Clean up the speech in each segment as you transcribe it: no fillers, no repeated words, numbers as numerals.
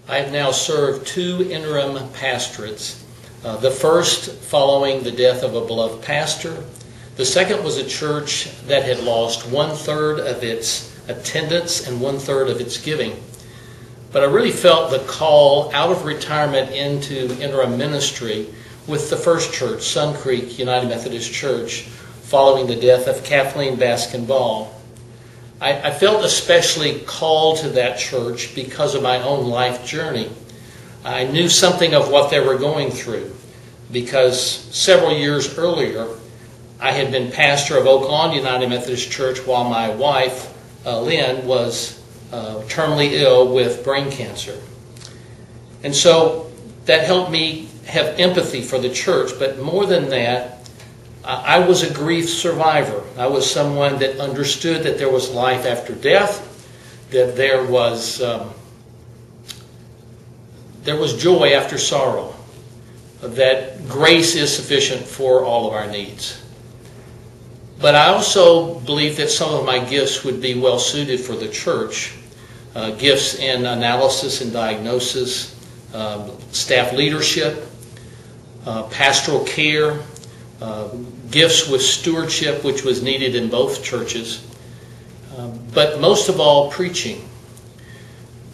I have now served 2 interim pastorates. The first following the death of a beloved pastor. The second was a church that had lost 1/3 of its attendance and 1/3 of its giving. But I really felt the call out of retirement into interim ministry with the first church, Sun Creek United Methodist Church, following the death of Kathleen Baskin-Ball. I felt especially called to that church because of my own life journey. I knew something of what they were going through because several years earlier I had been pastor of Oak Lawn United Methodist Church while my wife, Lynn, was terminally ill with brain cancer. And so that helped me have empathy for the church, but more than that, I was a grief survivor. I was someone that understood that there was life after death, that there was joy after sorrow, that grace is sufficient for all of our needs. But I also believe that some of my gifts would be well suited for the church. Gifts in analysis and diagnosis, staff leadership, pastoral care, gifts with stewardship, which was needed in both churches, but most of all, preaching.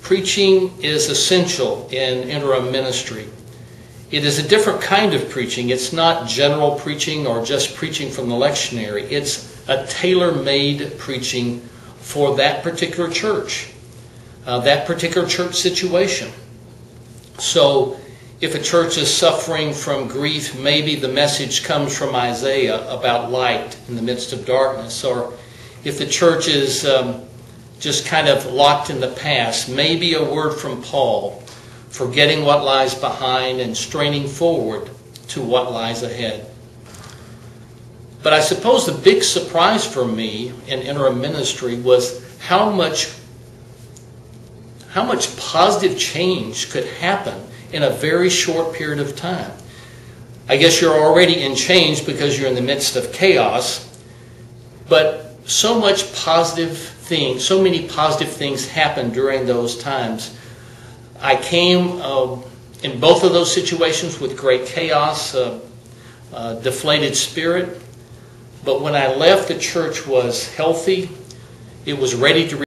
Preaching is essential in interim ministry. It is a different kind of preaching. It's not general preaching or just preaching from the lectionary. It's a tailor-made preaching for that particular church, that particular church situation. So if a church is suffering from grief, maybe the message comes from Isaiah about light in the midst of darkness. Or if the church is just kind of locked in the past, maybe a word from Paul, forgetting what lies behind and straining forward to what lies ahead. But I suppose the big surprise for me in interim ministry was how much positive change could happen in a very short period of time. I guess you're already in change because you're in the midst of chaos, but so many positive things happened during those times. I came in both of those situations with great chaos, deflated spirit, but when I left, the church was healthy. It was ready to